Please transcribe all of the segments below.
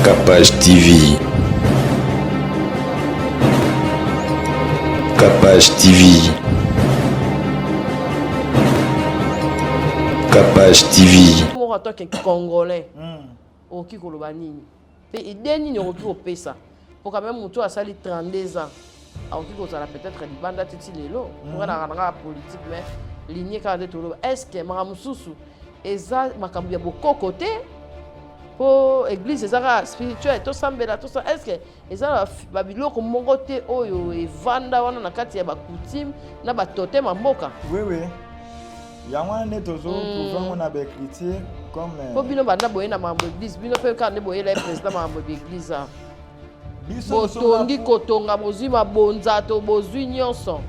Capage TV. Capage TV. Capage TV. Moi, en tant que Congolais, au Kikolobani, et dernier au Pesa, pour quand même mon tour à sali 32 ans. Alors qu'il y a peut-être une bande de Lelo, pour la politique, mais lignée quand est-ce que Maramoussou et ça, Makambu, beaucoup côté pour l'église, ça spirituelle, tout ça, tout ça. Est-ce que et ça, Babylone comme mon côté, oyo et Vanda, on a quatre coutume, na ba totem en moka. Oui, oui. Il y a un autre pour on a des critiques comme. Pour bino banda boye na mambo église, bino peut quand ne boye le président mambo église. Botongi kotonga bozui mabonza to bozui nyonso.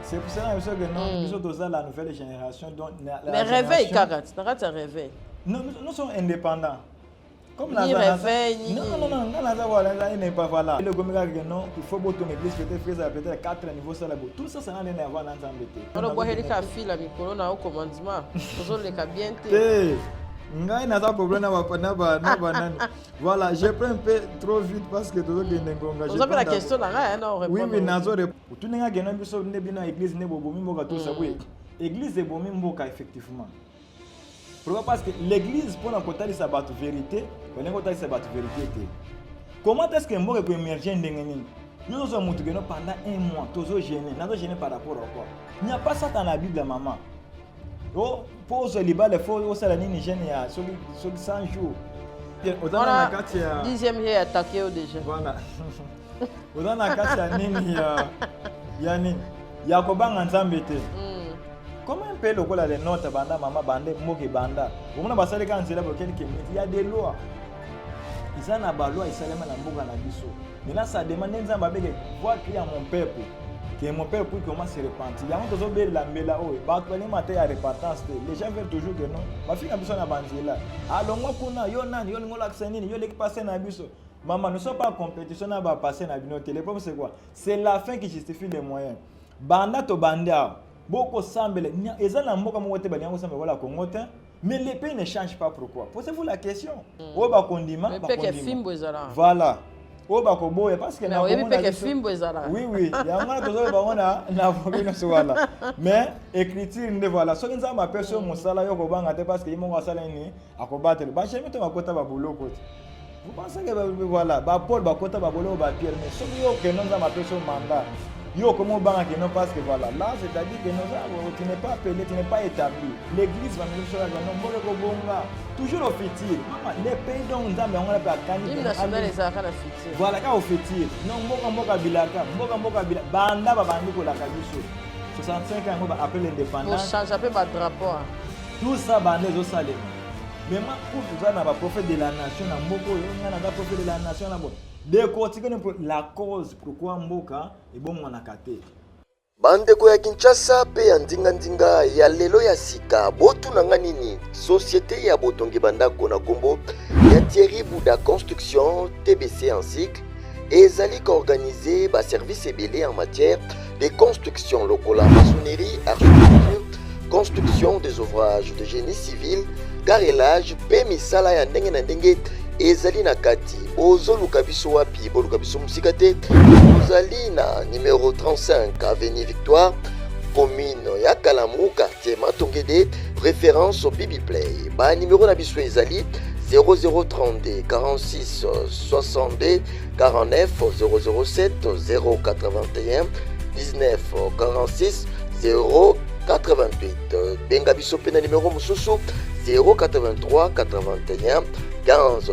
C'est pour ça que nous sommes la nouvelle génération. Mais réveil, Kagat, t'arrêtes un réveil. Nous sommes indépendants. Comme ni réveil, ni. Non, il n'est pas voilà. Le gouvernement, non, il faut que ton église peut-être 4 niveaux ça là-bas. Tout ça, ça n'a rien à voir dans l'embêté. On a besoin de fille la micro na au commandement. Toujours les bien. Ngai n'a pas problème na ba. Voilà, je prends un peu trop vite parce que tout le monde est engagé. Vous avez la question là, non répondre. Oui, nazo répondre. Tout n'est pas biso ne bina église ne bobomi mboka tout ça oui. Église est bomi mboka effectivement. Pourquoi? Parce que l'église pour la côté sa batte vérité, pour la côté sa batte vérité. Comment est-ce que mboka peut émerger ndengeni? Nous sommes pendant un mois, toujours gênés. Nous sommes gênés par rapport à quoi? Il n'y a pas ça dans la Bible, maman. Oh, pour ce libat, il faut aussi la ligne gênée sur 100 jours. Voilà, 10e jour attaqué déjà. Voilà. Dans la carte, il y a Koban ensemble. Comment on peut le les notes banda maman bande moke banda? On a passé quand c'est là pour quelques minutes. Il y a des lois. Ils ont des lois, ils sont là dans mboka na biso. Mais là ça demande nzamba beke voir crier à mon peuple. Que mon peuple commence à se repentir. Il y a un toujours belle la mela oh. Bah toi les matins à repentance. Les gens veulent toujours que non. Ma fille a besoin de bandier là. Alors moi kuna yo nan yo ngola ksenini yo l'équipe passer na biso. Maman, nous ne sommes pas en compétition à passer dans la télé. C'est quoi? C'est la fin qui justifie les moyens. Banda to banda. Beaucoup semblent. Et ça, mais les pays ne changent pas. Pourquoi? Posez-vous la question. Oba condiment. Voilà. Oba kobo parce que na oui oui. Il y a un autre na mais écriture ne voilà. Ce qui ma personne mon salaire yo banga parce que mon salaire ni akobattre. Ba jamais to makota ba boulot côté. Vous pensez que voilà, ba Paul ba kota ba boulot ba Pierre mais ce que non za ma personne mandat. Yo comment banga que non parce que voilà là c'est-à-dire que nous tu n'es pas appelé, tu n'es pas établi. L'église va nous dire que non mbole ko bonga toujours au fétil. Les pays dont nous avons on appelle Kani. Il national les arts la fétil. Voilà quand au fétil. Non mboka bilaka, mboka bilaka banda ba bandi ko la kabiso. 65 ans on appelle l'indépendance. Pour changer un peu ba drapeau. Tout ça bandé zo salé. Mais moi pour tout ça na ba prophète de la nation na mboko yo na ba prophète de la nation na bon. Décortiquer la cause pourquoi mboka et bon mwana kate. Bandeko ya Kinshasa pe ya ndinga ya lelo ya sika botu nanga nini société ya botongi bandako na kombo ya Thierry Bouda Construction TBC en cycle ezali organisé ba service ebele en matière de construction lokola maçonnerie, architecture, construction des ouvrages de génie civil, carrelage pe misala ya ndenge na ndenge ezali na kati bozoluka biso wapi boluka biso musika te bozali na numéro 35 avenue Victoire commune ya Kalamu quartier Matongede référence au Bibi Play ba numéro na biso ezali 0032 46 62 49 007 081 19 46 088 benga biso pe na numéro mususu 083 81 15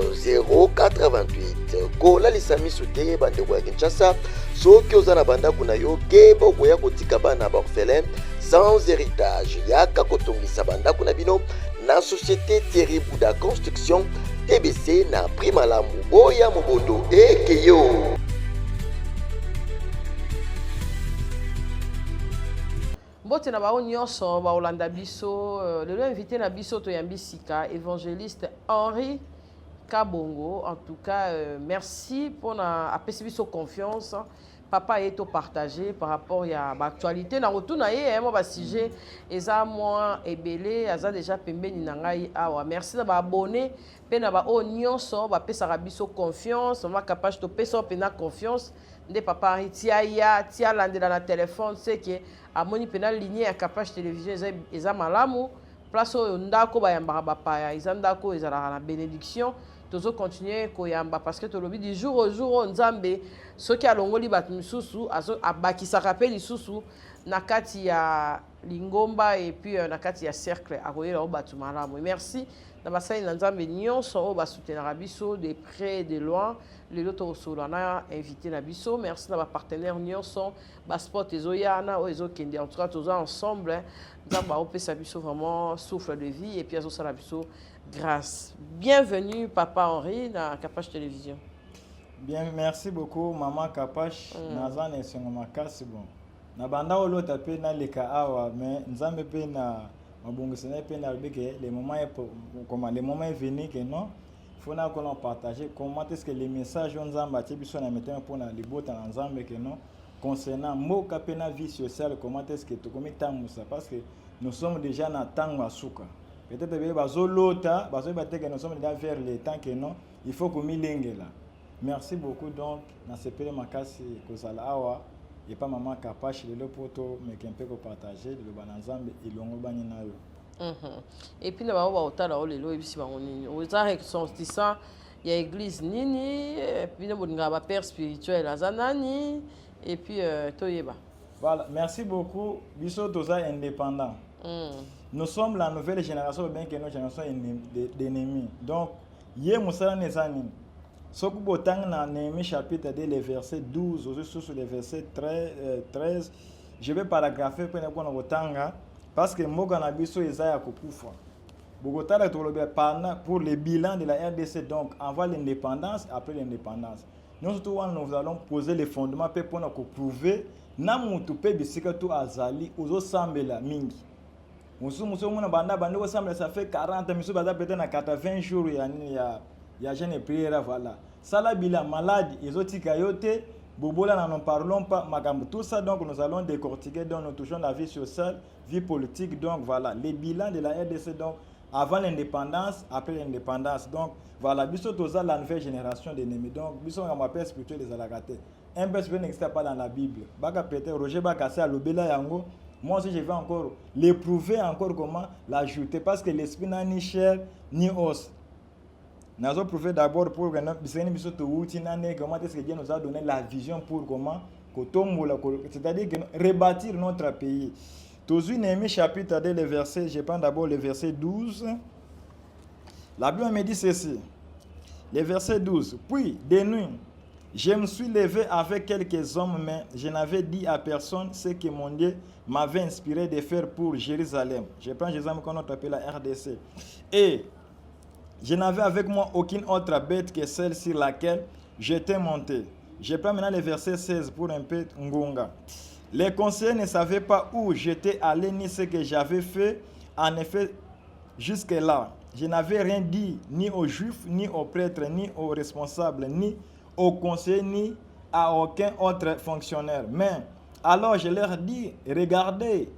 088 kola lisami soute bandeko ya Kinshasa soki oza na bandako na yo keba okoya kotika bana baorphelin sans héritage yaka kotongisa bandako na bino na société Thierry Bouda Construction TBC na prima lamu boya mobondo ekeyo. Mbote na bao nyonso ba Olanda biso le invité na biso to yambisika évangéliste Henri Kabongo. En tout cas merci pour na apesi biso confiance papa est au partagé par rapport à l'actualité. Dans retour na ye moi sujet eza moi ebelé aza déjà pembeni na ngai awa. Merci na ba abonné pe na ba nyonso ba pesa biso confiance, on va capable to pesa pena confiance. Nde papa tia landela na téléphone c'est que amoni pena ligne ya capable télévision eza malamu place oyo ndako bayambaka bapaya eza ndako ezalaka na bénédiction. Tozo continuer koyamba parce que tolobi du jour au jour nzambe soki alongoli bato misusu abakisaka pe lisusu na kati ya lingomba et puis na kati ya cercle akoyela o bato malamu. Merci na basali na nzambe nyonso o basoutenaka biso de près de loin lelo tosolo na invité na biso. Merci na ba partenaire nyonso ba sport ezoyana o ezokende en tout cas tozo ensemble nzambe opesa biso vraiment souffle de vie et puis azosala biso grâce. Bienvenue Papa Henri dans Capache Télévision. Bien, merci beaucoup Maman Capache. Nazane songo makasi bon. Na banda olo tapé na leka awa mais nzambe pe na mabongisana pe na beke les moments comment les moments venus que non faut na qu'on partager comment est-ce que les messages on nzamba tibiso na mettre pour na libota na nzambe que non concernant moka pe na vie sociale comment est-ce que to komita musa parce que nous sommes déjà na tango asuka. Peut-être que bazolota bazobate que nous sommes déjà vers les temps que non il faut que milengela. Merci beaucoup donc na sepele makasi kozala awa et pas Maman Capache le poto mais qu'un peu partager le banazambe ilongo bani nayo. Et puis na ba otala o lelo ebisi bango nini oza ressortissant ya église nini et puis na bolinga ba père spirituel azanani et puis toyeba. Voilà, merci beaucoup biso toza indépendant. Nous sommes la nouvelle génération bien que notre génération d'ennemis. Donc hier musala nezani Soku botang na Néhémie chapitre 2, les versets 12, aussi sur les versets 13, je vais paragrapher parce que Moga Nabiso Isaiah Kokufa. Bogota pour le bilan de la RDC, donc avant l'indépendance, après l'indépendance. Nous allons poser les fondements pour prouver Namutu pe bisikatu azali ozo sambela mingi. Musu muna banda banda sambela ça fait 40 misu bada peut-être na 80 jours ya jeune prière voilà. Sala bila malade ezotika yote bobola n'en parlons pas magambo tout ça donc nous allons décortiquer donc nous touchons la vie sociale, vie politique donc voilà, les bilans de la RDC donc avant l'indépendance, après l'indépendance. Donc voilà, biso toza la nouvelle génération d'ennemis. Donc biso on m'appelle spirituel des alagaté. Un peu spirituel n'existe pas dans la Bible. Baka pété Roger Bakasé à l'obéla yango. Moi aussi je vais encore l'éprouver encore comment l'ajouter parce que l'esprit n'a ni chair ni os. Nous avons prouvé d'abord pour que comment est-ce que Dieu nous a donné la vision pour comment c'est-à-dire rebâtir notre pays. Tozu Néhémie chapitre 2, le verset, je prends d'abord le verset 12. La Bible me dit ceci. Le verset 12. Puis, de nuit, je me suis levé avec quelques hommes, mais je n'avais dit à personne ce que mon Dieu m'avait inspiré de faire pour Jérusalem. Je prends Jérusalem qu'on appelle la RDC. Et je n'avais avec moi aucune autre bête que celle sur laquelle j'étais monté. Je prends maintenant le verset 16 pour un peu ngonga. Les conseillers ne savaient pas où j'étais allé ni ce que j'avais fait. En effet, jusque-là, je n'avais rien dit ni aux Juifs, ni aux prêtres, ni aux responsables, ni aux conseillers, ni à aucun autre fonctionnaire. Mais alors je leur dis, regardez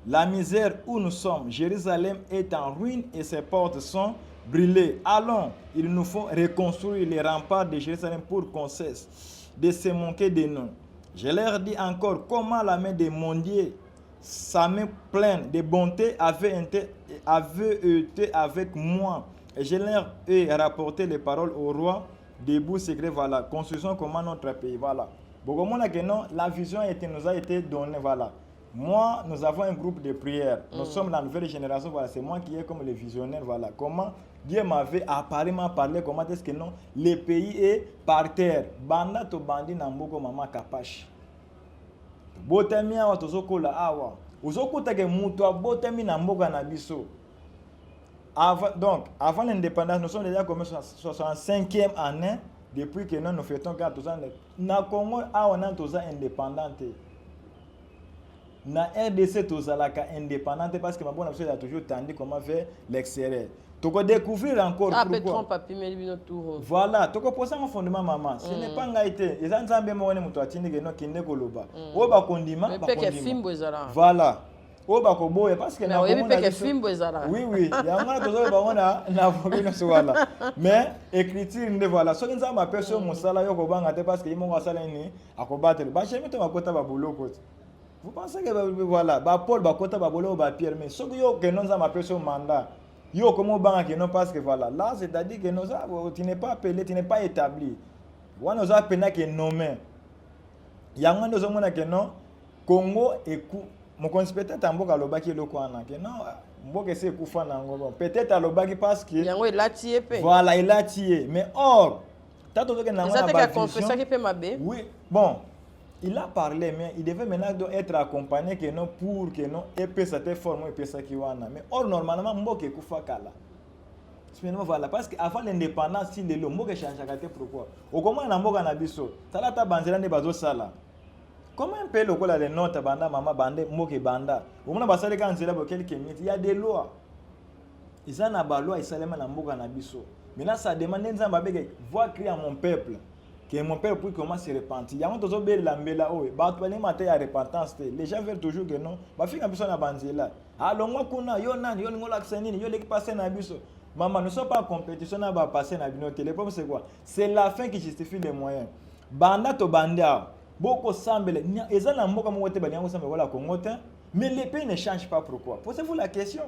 la misère où nous sommes. Jérusalem est en ruine et ses portes sont brûlées. Allons, il nous faut reconstruire les remparts de Jérusalem pour qu'on cesse de se moquer de nous. Je leur dis encore comment la main de mon Dieu, sa main pleine de bonté avait été avec moi. Et je leur ai rapporté les paroles au roi, debout secret, voilà, construisons comment notre pays, voilà. Bon, la vision nous a été donnée, voilà. Moi, nous avons un groupe de prière. Nous sommes la nouvelle génération, voilà. C'est moi qui est comme le visionnaire, voilà. Comment Dieu m'avait apparemment parlé, comment est-ce que non, le pays est par terre. Banda to bandi namboko Maman Capache. Botami awa tozokola awa. Uzokuta ke mutu botami namboka na biso. Donc, avant l'indépendance, nous sommes déjà comme 65e année depuis que nous fêtons 14 ans. Na Congo awa na toza indépendante. Na RDC tozalaka indépendante parce que ma bonne a toujours tendu comment vers l'extérieur. Tu peux découvrir encore Ah, pourquoi. Petron papi mais lui tout. Voilà, tu peux poser un fondement maman. Ce n'est pas ngaité. Les gens ont besoin de muto atini que no kinde koloba. O ba kondima, Mais ba peut que kondima. film bozala. Voilà. O ba ko boye parce que Mais oui, peut que film bozala. Oui oui, il y a un autre ba wana na vobino so voilà. Mais écriture nde voilà. So kinza ma personne musala yo ko banga te parce que imo wasala ni akobatela. Ba chemi to makota ba boloko. Vous pensez que voilà, ba Paul ba kota ba bolo ba Pierre mais so yo que non za ma personne mandat. Yo comment banga que non parce que voilà, là c'est-à-dire que nous tu n'es pas appelé, tu n'es pas établi. Wana nous appelé que nommé. Yango nous omona que non Congo et mon peut-être amboka lobaki loko ana que non mboka c'est kufa na ngo peut-être alobaki parce que Yango il a tié pe. Voilà, il a tié mais or tato que na Ça t'a confessé que peut mabé. Oui, bon. Il a parlé, mais il devait maintenant être accompagné que non pour que non épée cette forme épée ça qui wana. Mais or normalement mboke kufa kala. Finalement voilà parce que avant l'indépendance si le mboke change kate pourquoi. Au comment na mboka na biso. Tala ta banzela ne bazo sala. Comment un peu lokola les notes banda mama bande mboke banda. Au moment basale quand nzela bo quelques minutes, il y a des lois. Ils en a ba loi isalema na mboka na biso. Maintenant ça demande nzamba bege voir crier à mon peuple. Que mon père puis comment se repentir. Il y a un autre chose la mbela oh ba to matin à repentance les gens veulent toujours que non ba fika biso na banzela alors moi kuna yo nani yo ngola ksenini yo leki passer na biso maman ne sont pas en compétition na ba passer na bino téléphone c'est quoi c'est la fin qui justifie les moyens banda to banda boko sambele ezana mboka mo wote bani yango sambele wala Congo mais les pays ne changent pas pourquoi posez-vous la question.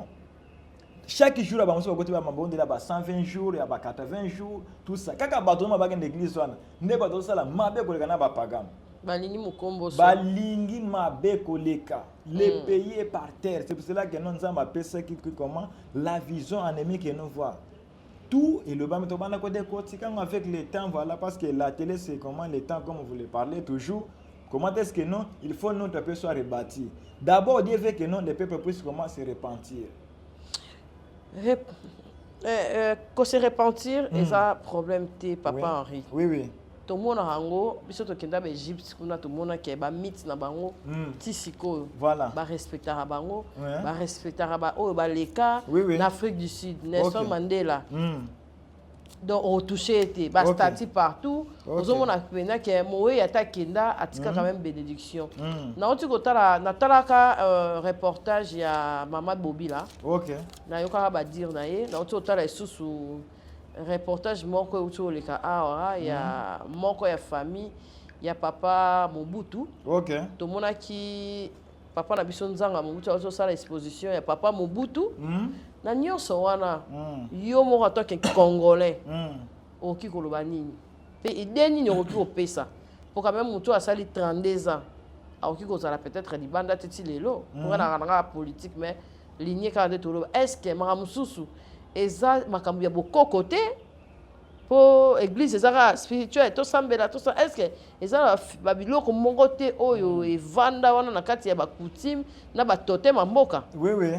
Chaque jour, il y a 120 jours, il y a 80 jours, tout ça. Quand il y a une église, il y a des pagans. Balingi mabe koleka. Les pays est par terre. C'est pour cela que nous avons appelé ça comment la vision ennemie que nous voit. Tout et le bas avec le temps, voilà, parce que la télé c'est comment le temps, comme vous voulez parler toujours. Comment est-ce que non, il faut que notre peuple soit rebâti. D'abord, Dieu veut que non, les peuples puissent comment se repentir. Quand se repentir, et ça problème t'es papa oui. Henri. Oui oui. Tout le monde a hango, biso to kenda ba Égypte, kuna tout le monde qui ba mythe na bango, tisiko. Voilà. Ba respectera bango, ba respectera ba o ba leka l'Afrique du Sud, Nelson Mandela. Donc on touché été ba stati partout. Aux hommes on a pena que moé ata kenda atika quand même bénédiction. Na oti ko tala na talaka reportage ya Mama Bobi là. OK. Na yoka ba dire na ye, na oti ko tala sous reportage moko uto leka awa ya moko ya famille ya papa Mobutu. OK. To mona ki papa na biso nzanga Mobutu azo sala exposition ya papa Mobutu. Na nyonso wana yo moko to ke congolais. Oki koloba nini? Pe ideni ni oki opesa. Pour quand même mutu asali 32 ans. Oki ko sala peut-être libanda teti lelo. Pour na politique mais lignée quand de tolo. Est-ce que maramususu eza makambu ya bokoko te po église ezaka spirituelle to sambela to ça est-ce que eza ba biloko mongo te oyo evanda wana na kati ya ba coutume na ba totem mboka. Oui oui.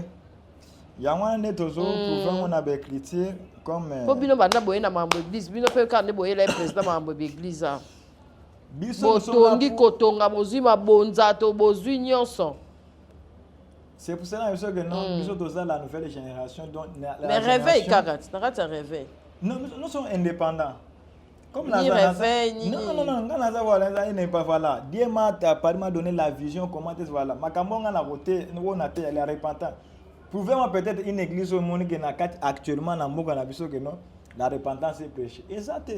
Yango ne tozo prouver on a ba écriture comme po bino banda boye na mambo église bino pe ka ne boye la président mambo église a biso tongi kotonga bozui mabonza to bozui nyonso. C'est pour cela que non, nous sommes la nouvelle génération. Mais réveil, Karat, tu réveil. Non, nous sommes indépendants. Comme ni réveil, ni... Non, il n'est pas voilà. Dieu m'a donné la vision, comment est-ce voilà. Ma cambonga na voté, nous on a été les repentants. Pouvez-moi peut-être une église au monde qui n'a actuellement dans Moga na biso que non, la repentance est péché. Exact.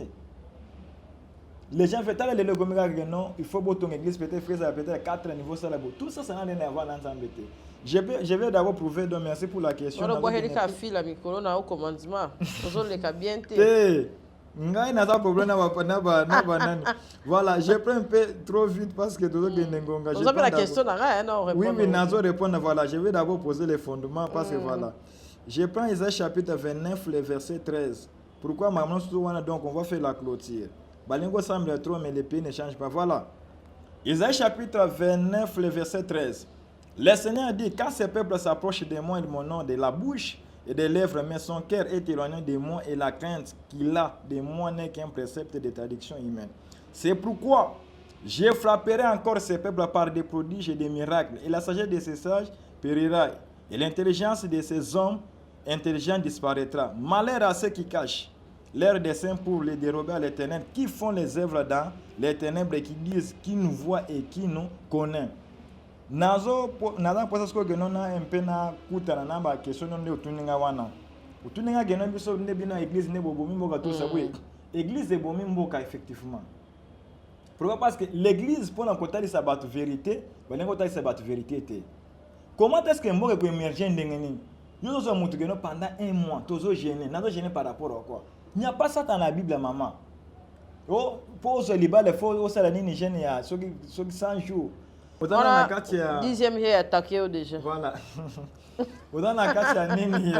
Les gens font les logomega que non, il faut botter une église peut-être 4 niveaux ça là. Tout ça, ça n'a rien à voir dans l'embêté. Je vais d'abord prouver, donc merci pour la question. On va voir fille la micro na au commandement. Vous les bien ngai na pas problème na banani. Voilà, je prends un peu trop vite parce que tout le ngonga. Vous avez la question là, non répondre. Oui, mais nazo répondre voilà, je vais d'abord poser les fondements parce que voilà. Je prends Isaïe chapitre 29 le verset 13. Pourquoi maman souvent donc on va faire la clôture. Balingo semble trop mais les pays ne changent pas. Voilà. Isaïe chapitre 29 le verset 13. Le Seigneur dit, quand ce peuple s'approche de moi et de mon nom, de la bouche et des lèvres, mais son cœur est éloigné de moi et la crainte qu'il a de moi n'est qu'un précepte de traduction humaine. C'est pourquoi je frapperai encore ce peuple par des prodiges et des miracles, et la sagesse de ces sages périra, et l'intelligence de ces hommes intelligent disparaîtra. Malheur à ceux qui cachent leur dessein pour les dérober à l'Éternel, qui font les œuvres dans les ténèbres et qui disent qui nous voit et qui nous connaît. Nazo posa sko geno na MP na kutana na ba question ne otuninga wana. Otuninga geno biso ne bina église ne bobomi mboka tout ça oui. Église bobomi mboka effectivement. Pourquoi? Parce que l'église pour n'encontrer sa batte vérité, pour n'encontrer sa batte vérité était. Comment est-ce que mboka peut émerger ndengeni? Nous sommes mutu geno pendant un mois, tozo gêné, nazo gêné par rapport à quoi? Il n'y a pas ça dans la Bible maman. Oh, pour ce liba le faut au salani ni gêné ya, ceux qui 100 jours. Voilà, 10e jour attaqué déjà. Voilà. Oda na kati ya nini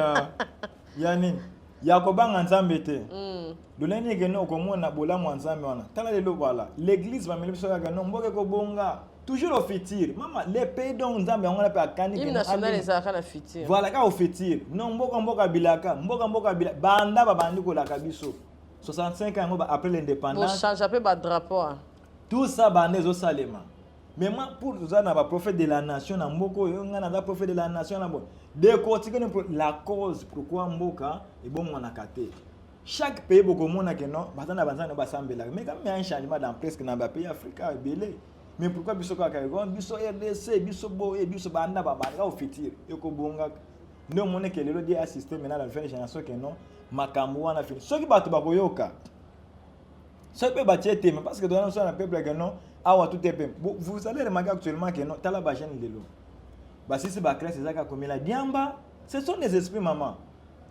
ya nini? Ya kobanga nzambe te. Loleni geno komona bolamu nzambe wana. Tala lelo voilà. L'église va melibiso ya geno mboke ko bonga. Toujours au futur. Maman, les pays dont nzambe ngona pe akani geno. Hymne national ezaka na futur. Voilà ka au futur. Non mboka bilaka, mboka bilaka. Banda babandi ko la kabiso. 65 ans après l'indépendance. Pour changer peu ba drapeau. Tout ça bande zo salema. Mais moi, pour nous, on a prophète de la nation, on a prophète de la nation. Décortiquer la cause pourquoi Mboka est bon à kate. Chaque pays beaucoup de monde qui non, batana banzana basambela. Mais quand il y a un changement dans presque dans les pays africains, belé. Mais pourquoi biso ka Cameroun, biso RDC, biso Boé, biso banda babanga au futur. Yoko bonga. Nous on est que le dia assisté maintenant la nouvelle génération que non, makambo wana fini. Ceux qui battent bakoyoka. Ceux qui battent mais parce que dans un peuple que non. Vous allez remarquer actuellement que non, tala ba jeune lelo. Ba si c'est ba crèche c'est ça comme la diamba, ce sont des esprits maman.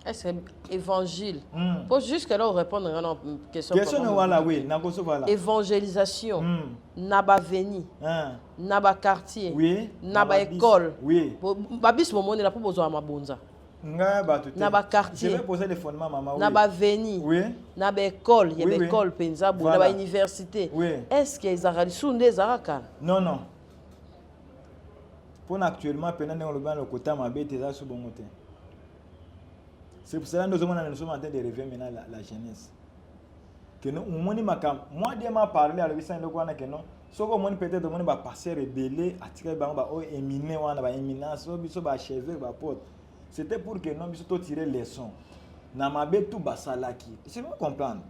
Est-ce évangile? Pour juste que là répondre à une question. Question voilà oui, na koso voilà. Évangélisation. Na ba veni. Na ba quartier. Oui. Na ba école. Oui. Ba bis moment là pour besoin mabonza. Na ba quartier. Je vais poser les fondements maman. Na ba veni. Oui. Na ba école, il y a des écoles penza, na ba université. Oui. Est-ce que ezarali sunde zaraka? Non. Pour actuellement pendant le ban le quota mabé teza sous bon côté. C'est pour cela que nous sommes en train de rêver maintenant la jeunesse. Que nous moni makam, moi dia m'a parlé à l'obéissance de quoi que non. Soko moni peut-être moni ba passer rebelle, attirer ba éminé wana ba éminence, biso ba cheveux ba porte. C'était pour que nous puissions tirer les leçons. Namabe tout basalaki. C'est pas comprendre.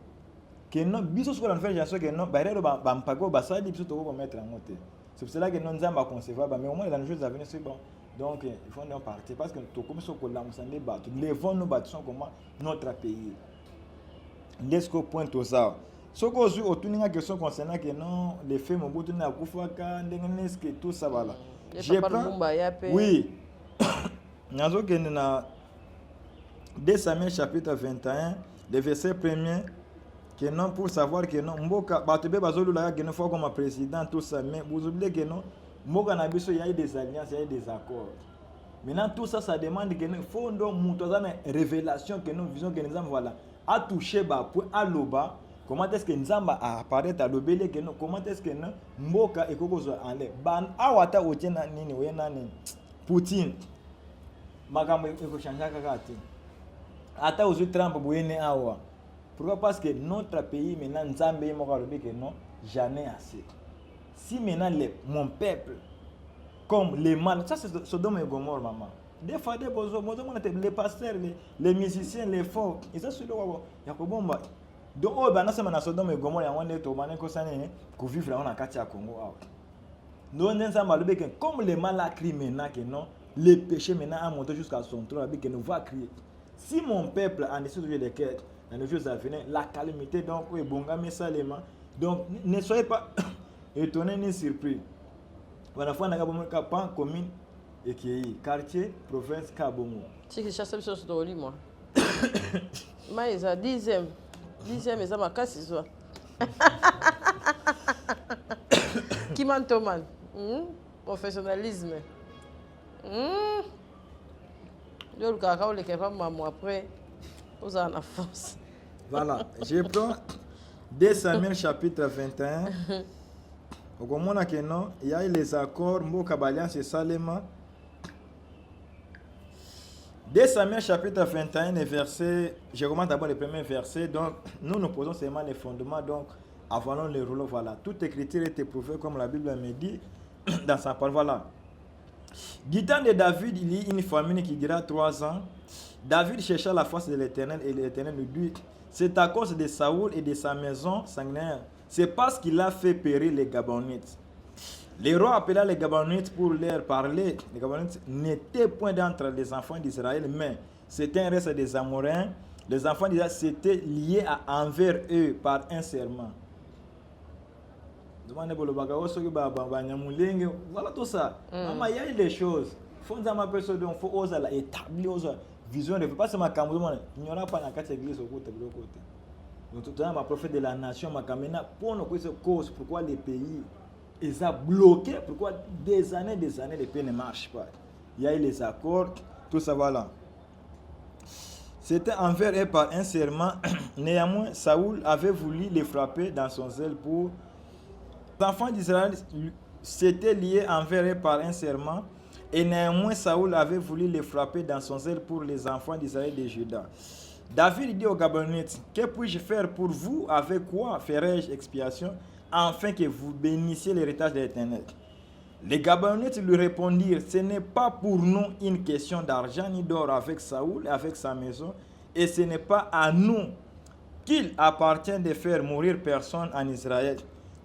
Que nous biso ce qu'on fait génération que non ba rero ba mpago basali biso to ko mettre en moté. C'est pour cela que nous nzamba concevoir mais au moins dans les jours à venir c'est bon. Donc il faut en partir parce que tout comme ça qu'on l'a musandé battre. Les vents nous bâtissons comment notre pays. Laisse-moi pointe aux ça. Ce qu'on a autour d'une question concernant que non les faits mon bout na kufaka ndengenes que tout ça voilà. J'ai pas oui. Nazo na 2 Samuel chapitre 21, le verset 1er que non pour savoir que non mboka batube bazolu la que non faut comme président tout ça mais vous oubliez que non mboka na biso il y a des alliances, il y a des accords. Maintenant tout ça demande que non faut donc mutoza na révélation que nous vision que nous voilà a toucher ba pour aloba comment est-ce que nzamba a apparaître à lobele que non comment est-ce que non mboka ekokozo enle ban awata otiena nini wena nini Poutine makambo ekochanga kaka te ata ozu Trump boyene awa. Pourquoi? Parce que notre pays maintenant nzambe moko alobi que non jamais assez. Si maintenant mon peuple comme les mal, ça c'est Sodome et Gomorrhe maman. Des fois des bozo les pasteurs les musiciens les forts ils sont sur le yakobomba. Donc oh bana sema na Sodome et Gomorrhe ya wande to mané ko sané ko vivre na kati ya Congo awa. Non nzambe alobi que comme les mal a crié maintenant que non le péché maintenant a monté jusqu'à son trône avec que nous va crier. Si mon peuple en dessous de les quêtes dans les jours à venir, la calamité donc est bonga mais salement. Donc ne soyez pas étonnés ni surpris. Voilà fois na pas commune et qui quartier province Kabongo. Si que chasse sur ce lit moi. Mais ça 10e mais ça m'a cassé ça. Qui mantoman? Professionnalisme. Le cacao le capable maman après aux en force. Voilà, je prends 2 Samuel chapitre 21. Au moment que non, il y a les accords mboka balance salema. 2 Samuel chapitre 21 et verset, je commence d'abord le premier verset. Donc nous posons seulement les fondements donc avalons les rouleaux voilà. Toute écriture est éprouvée comme la Bible me dit dans sa parole voilà. Du temps de David, il y a une famine qui dura 3 ans. David chercha la face de l'Éternel et l'Éternel lui dit, c'est à cause de Saoul et de sa maison sanguinaire. C'est parce qu'il a fait périr les Gabonites. Les rois appela les Gabonites pour leur parler. Les Gabonites n'étaient point d'entre les enfants d'Israël, mais c'était un reste des Amoréens. Les enfants d'Israël s'étaient liés envers eux par un serment. Voilà tout ça. Maman, il y a des choses. Il faut oser établir vision. Pas seulement il n'y aura pas dans quatre églises au côté. Donc tout le temps, ma prophète de la nation, ma caméra, pour nous cause pourquoi les pays ils ont bloqué, pourquoi des années, les pays ne marchent pas. Il y a eu les accords, tout ça voilà. C'était envers eux par un serment. Néanmoins, Saoul avait voulu les frapper dans son zèle pour... Les enfants d'Israël s'étaient liés envers eux par un serment. Et néanmoins, Saoul avait voulu les frapper dans son zèle pour les enfants d'Israël et de Juda. David dit aux Gabonites, que puis-je faire pour vous? Avec quoi ferai-je expiation, afin que vous bénissiez l'héritage de l'Éternel? Les Gabonites lui répondirent, ce n'est pas pour nous une question d'argent ni d'or avec Saoul et avec sa maison, et ce n'est pas à nous qu'il appartient de faire mourir personne en Israël.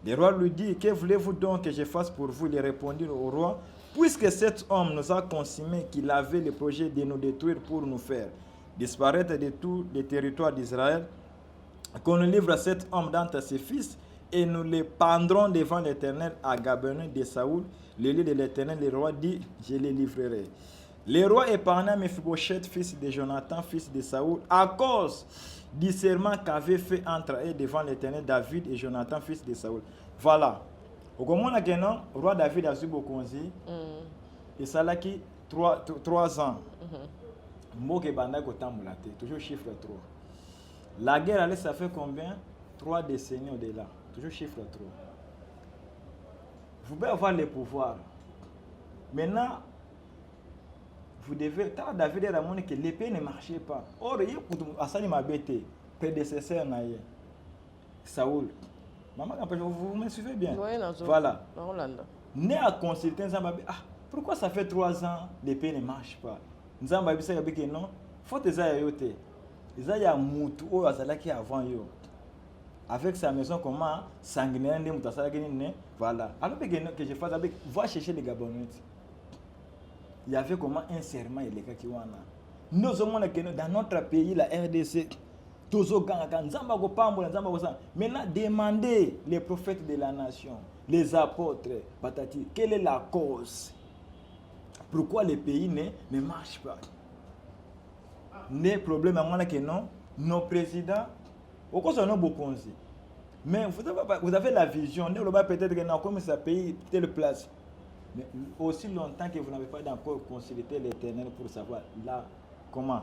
Le roi lui dit, que voulez-vous donc que je fasse pour vous? Il répondit au roi, puisque cet homme nous a consigné qu'il avait le projet de nous détruire pour nous faire disparaître de tous les territoires d'Israël, qu'on nous livre cet homme d'entre ses fils, et nous les pendrons devant l'Éternel à Gabon de Saoul, le lieu de l'Éternel. Le roi dit, je les livrerai. Le roi épargna Mephibosheth, fils de Jonathan, fils de Saoul, à cause du serment qu'avait fait entre eux devant l'Éternel David et Jonathan, fils de Saoul. Voilà. Au moment où le roi David a subi Bokonzi, et ça là qui 3 ans. Toujours chiffre 3. La guerre, allait, ça fait combien? 3 décennies au-delà. Toujours chiffre 3. Vous pouvez avoir les pouvoirs. Maintenant, vous devez... David a montré que l'épée ne marchait pas. Or, il y a prédécesseur Saoul. Maman, vous me suivez bien? Oui, voilà. Né à consulter, pourquoi ça fait 3 ans l'épée ne marche pas? Nzamba bisa yabike non faute za yote za ya mutu o azalaki avant yo avec sa maison comment sanguinaire ndé mutu asalaki ne voilà alors que je fasse avec va chercher les Gabonites. Il y avait comment un serment il est qui wana nous sommes dans notre pays la RDC tozo ganga nzamba ko pambola nzamba ko ça maintenant demandez les prophètes de la nation les apôtres patati quelle est la cause? Pourquoi les pays ne marchent pas? Les problèmes à que non, nos présidents, au cause de nos beaucoup. Mais vous avez la vision, peut-être que comme ça pays telle place. Mais aussi longtemps que vous n'avez pas encore consulté l'Éternel pour savoir là comment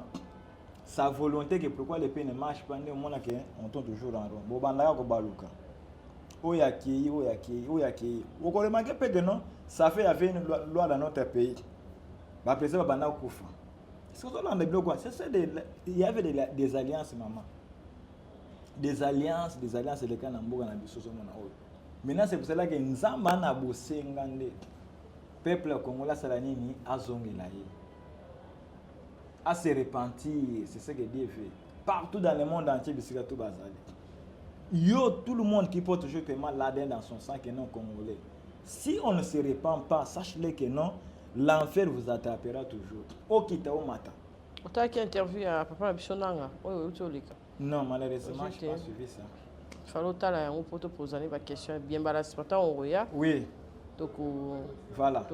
sa volonté que pourquoi les pays ne marchent pas, on tourne toujours en rond. Bobanda ko baluka. Oyaki. Vous remarquez peut-être que non, ça fait avait une loi dans notre pays. Il y avait des alliances, maman. Des alliances, les cas maintenant, c'est pour cela que nous avons bossé le peuple congolais Salanini a zongelaye. À se repentir, c'est ce que Dieu fait. Partout dans le monde entier, tout le monde qui porte toujours l'ADN dans son sang qui est non congolais. Si on ne se répand pas, sache-le que non. L'enfer vous attrapera toujours. Okita o mata. Tu as qui interview à Papa Bichonanga? Non, malheureusement, je n'ai pas suivi ça. Il faut te poser une question bien balancée. Oui. Donc, voilà.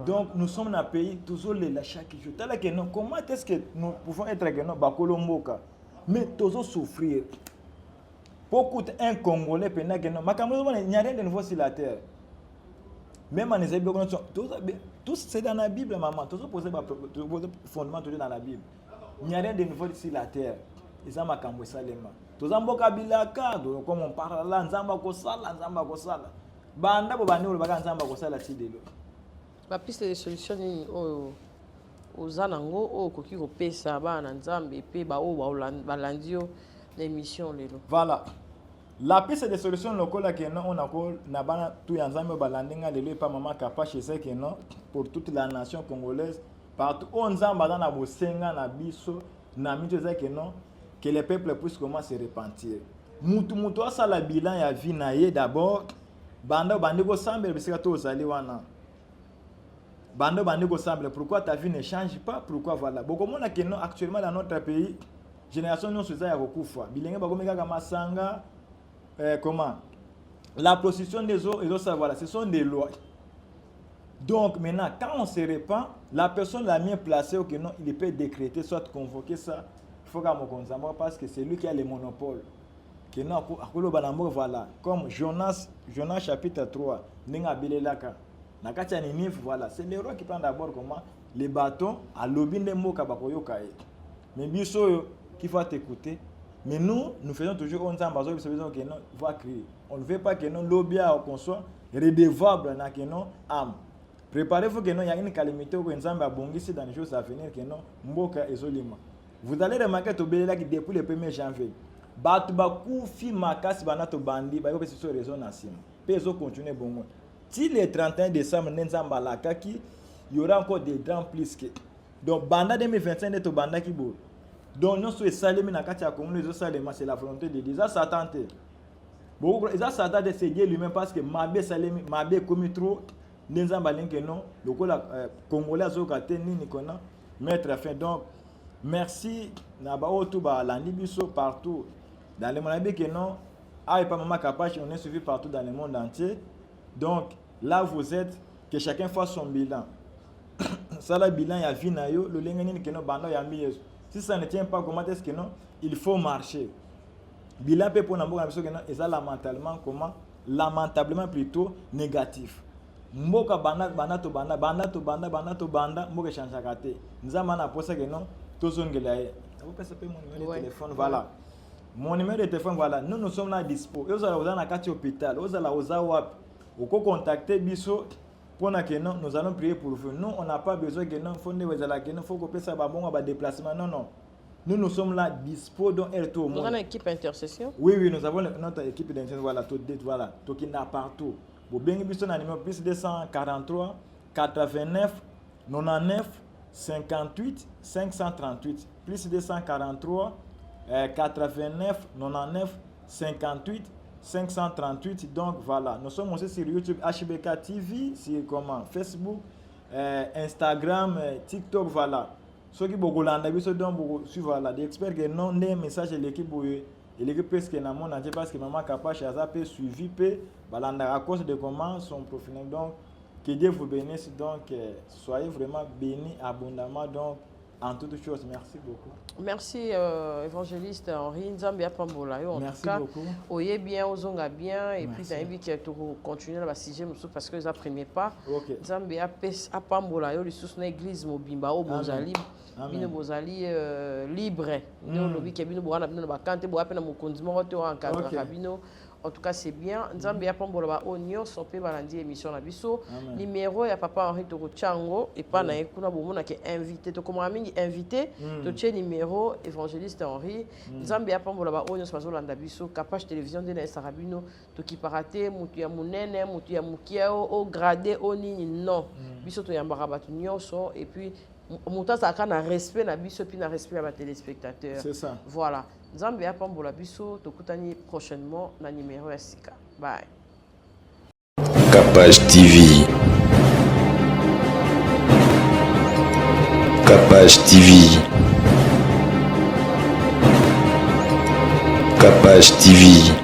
Donc, nous sommes dans un pays, toujours les chaque jour. Comment est-ce que nous pouvons être mais toujours souffrir? Beaucoup un Congolais, il n'y a rien de nouveau sur la terre. Même en Israël, tout c'est dans la Bible, maman. Tout ça posé fondement toujours dans la Bible. Il n'y a rien de nouveau sur la terre. Ils ont makambo salema. Tout ça mboka bilaka, comme on parle là, nzamba ko sala. Banda bo bandi olobaka nzamba ko sala tidelo. Ba piste de solution ni aux anango o koki ko pesa bana nzambe pe ba o balandio l'émission lelo. Voilà. La piste de solution locale que non on a na bana tout yanzambe balandinga lelo pas maman capable chez ça que non pour toute la nation congolaise partout on nzamba dans na bosenga na biso na mito ezaki non que les peuples puissent commencer à se repentir mutu asala bilan ya vie na ye d'abord banda bandi ko sambela bisika to ozali wana banda bandi ko sambela pourquoi ta vie ne change pas pourquoi voilà beaucoup mona que non actuellement dans notre pays génération non soza ya kokufa bilenge bakomeka kama masanga comment la prostitution des eaux et ça voilà ce sont des lois. Donc maintenant quand on se répand la personne la mieux placée ou que non il peut décréter soit convoquer ça il faut qu'à mon consommer parce que c'est lui qui a le monopole que non akolo banambo voilà comme Jonas chapitre 3 ninga bilelaka na kati ya Ninive voilà c'est le roi qui prend d'abord comment les bâtons à lobinde moka bakoyoka mais biso qui faut t'écouter mais nous faisons toujours on s'en baso besoin que non va crier on ne veut pas que non lobia qu'on soit redevable na que non âme préparez-vous que non il y a une calamité que nzamba abongisi dans les jours à venir que non mboka ezolima vous allez remarquer to belela qui depuis le 1er janvier batu bakufi makasi bana to bandi ba yo pesi sur raison na sim peso continuer bongo si le 31 décembre nzamba la kaki il y aura encore des grands plus que donc banda 2025 to banda ki bo donc non so salemi na kati ya komune zo salema c'est la volonté de Dieu ça Satan te bon ça Satan de Dieu lui-même parce que mabe salemi mabe commis trop nzamba linke non lokola congolais azoka te nini kona mettre fin donc merci na ba otu ba landi biso partout dans le monde que non ah et pas maman Kapache on est suivi partout dans le monde entier donc là vous êtes que chacun fasse son bilan ça la bilan ya vie na yo le lenga nini que non bando ya mieux si ça ne tient pas comment est-ce que non il faut marcher bilan peut pour na mboka biso que non et ça lamentablement plutôt négatif mboka banda mboka change kate nzama na posa que non tozongela ye vous passez mon numéro de téléphone voilà mon numéro de téléphone voilà nous sommes là dispo ozala na kati hôpital ozala wap oko contacter biso pona que non nous allons prier pour vous nous on n'a pas besoin que non faut nezala que non faut que ça ba bon ba déplacement non nous sommes là dispo donc tout nous avons une équipe intercession oui nous avons notre équipe d'intercession voilà tout voilà tout qui n'a partout bo bengi biso na numéro plus 243 89 99 58 538 plus 243 89 99 58 538 donc voilà nous sommes aussi sur YouTube HBK TV sur comment Facebook Instagram TikTok voilà ceux qui bokolanda biso donc beaucoup suivre voilà des experts que non des messages de l'équipe et l'équipe presque na mon entier parce que maman Kapache a zappé suivi pe balanda à cause de comment son profil donc que Dieu vous bénisse donc soyez vraiment bénis abondamment donc en toutes choses. Merci beaucoup. Merci évangéliste Henri Nzambe Apambola. En merci tout cas, beaucoup. Oyez bien, ozonga bien et merci. puis t'as envie que tu continues le sujet parce que les premiers pas. Ok. Nzambe Apambola yo lisusu na église mobimba o bozali bino bozali libre. Nous lobi ke bino boana bino bakante bo apena mokonzi moko te en cadre bino. En tout cas, c'est bien. Nzambe ya pambola ba onyo sopé balandi émission na biso. Numéro ya papa Henri Tokochango et pas na ekuna bomona ke invité to comme mingi invité to tche numéro évangéliste Henri. Nzambe ya pambola ba onyo so landa biso Kapache télévision de na Sarabino to ki paraté mutu ya munene mutu ya mukiao au gradé oni non. Biso to yambara batu nyonso et puis muta ça kana respect na biso puis na respect à ba téléspectateurs. C'est ça. Voilà. Nzambe ya pambola biso tokutani prochainement na numéro ya sika. Bye. Kapache TV. Kapache TV. Kapache TV.